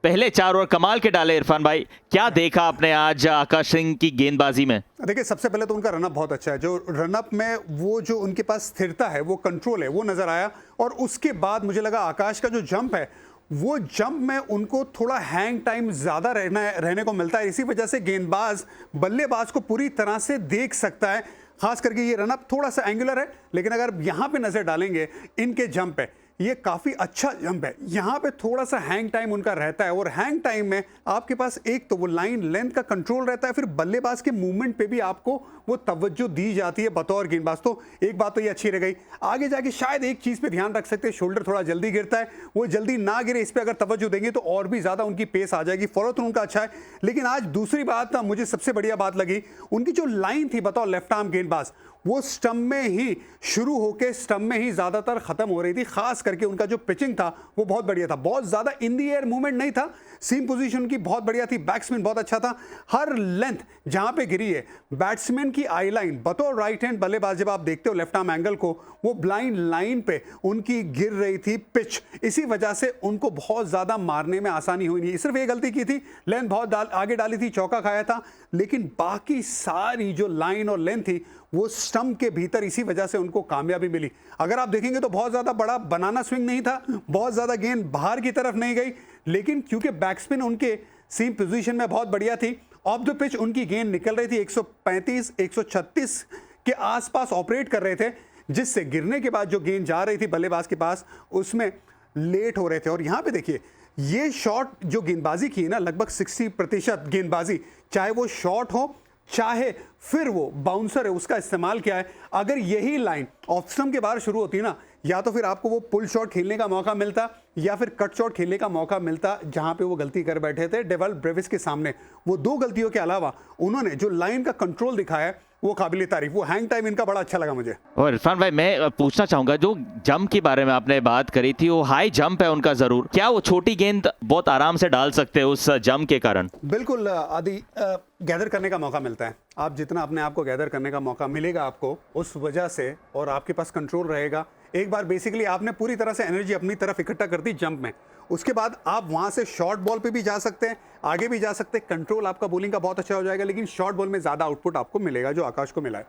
पहले 4 ओवर कमाल के डाले इरफान भाई, क्या देखा आपने आज आकाश सिंह की गेंदबाजी में? देखिए, सबसे पहले तो उनका रनअप बहुत अच्छा है। जो रनअप में वो जो उनके पास स्थिरता है, वो कंट्रोल है, वो नजर आया। और उसके बाद मुझे लगा आकाश का जो जंप है, वो जंप में उनको थोड़ा हैंग टाइम ज्यादा रहने को मिलता है। इसी वजह से गेंदबाज बल्लेबाज को पूरी तरह से देख सकता है। खास करके ये रनअप थोड़ा सा एंगुलर है, लेकिन अगर यहां पे नजर डालेंगे इनके जंप पे, ये काफी अच्छा जंप है। यहां पे थोड़ा सा हैंग टाइम उनका रहता है, और हैंग टाइम में आपके पास एक तो वो लाइन लेंथ का कंट्रोल रहता है, फिर बल्लेबाज के मूवमेंट पे भी आपको वो तवज्जो दी जाती है बतौर गेंदबाज। तो एक बात तो ये अच्छी रह गई। आगे जाके शायद एक चीज पे ध्यान रख सकते हैं, शोल्डर थोड़ा जल्दी गिरता है, वो जल्दी ना गिरे, इस पे अगर तवज्जो देंगे तो और भी ज्यादा उनकी पेस आ जाएगी। फॉलो थ्रू उनका अच्छा है। लेकिन आज दूसरी बात मुझे सबसे बढ़िया बात लगी, उनकी जो लाइन थी बतौर लेफ्ट आर्म गेंदबाज, वो स्टंप में ही शुरू होकर स्टंप में ही ज्यादातर खत्म हो रही थी। खास करके उनका जो पिचिंग था वो बहुत बढ़िया था, बहुत ज्यादा इन दी एयर मूवमेंट नहीं था, सीम पोजीशन की बहुत बढ़िया थी, बैट्समैन बहुत अच्छा था। हर लेंथ जहां पे गिरी है, बैट्समैन की आई लाइन बतौर राइट हैंड बल्लेबाज, जब आप देखते हो लेफ्ट आर्म एंगल को, वो ब्लाइंड लाइन पे उनकी गिर रही थी पिच। इसी वजह से उनको बहुत ज्यादा मारने में आसानी हुई नहीं। सिर्फ एक गलती की थी, लेंथ बहुत आगे डाली थी, चौका खाया था, लेकिन बाकी सारी जो लाइन और लेंथ थी वो स्टंप के भीतर, इसी वजह से उनको कामयाबी मिली। अगर आप देखेंगे तो बहुत ज्यादा बड़ा बनाना स्विंग नहीं था, बहुत ज्यादा गेंद बाहर की तरफ नहीं गई, लेकिन क्योंकि बैकस्पिन उनके सीम पोजीशन में बहुत बढ़िया थी, ऑफ द पिच उनकी गेंद निकल रही थी 135 136 के आसपास ऑपरेट कर रहे थे, जिससे गिरने के बाद जो गेंद जा रही थी बल्लेबाज के पास, उसमें लेट हो रहे थे। और यहां पे देखिए, ये शॉट जो गेंदबाजी की है ना, लगभग 60% गेंदबाजी, चाहे वो शॉट हो चाहे फिर वो बाउंसर है, उसका इस्तेमाल किया है। अगर यही लाइन ऑफ स्टंप के बाहर शुरू होती ना, या तो फिर आपको वो पुल शॉट खेलने का मौका मिलता या फिर कट शॉट खेलने का मौका मिलता, जहां पे वो गलती कर बैठे थे डेवल ब्रेविस के सामने। वो दो गलतियों के अलावा उन्होंने जो लाइन का कंट्रोल दिखाया है वो काबिल तारीफ। वो हैंग टाइम इनका बड़ा अच्छा लगा मुझे। और इरफान भाई, मैं पूछना चाहूंगा, जो जंप के बारे में आपने बात करी थी, वो हाई जंप है उनका जरूर, क्या वो छोटी गेंद बहुत आराम से डाल सकते हैं उस जंप के कारण? बिल्कुल आदि, गैदर करने का मौका मिलता है। आप जितना अपने आप को गैदर करने का मौका मिलेगा आपको, उस वजह से, और आपके पास कंट्रोल रहेगा। एक बार बेसिकली आपने पूरी तरह से एनर्जी अपनी तरफ इकट्ठा कर दी जंप में, उसके बाद आप वहां से शॉर्ट बॉल पे भी जा सकते हैं, आगे भी जा सकते हैं। कंट्रोल आपका बॉलिंग का बहुत अच्छा हो जाएगा, लेकिन शॉर्ट बॉल में ज्यादा आउटपुट आपको मिलेगा, जो आकाश को मिला है।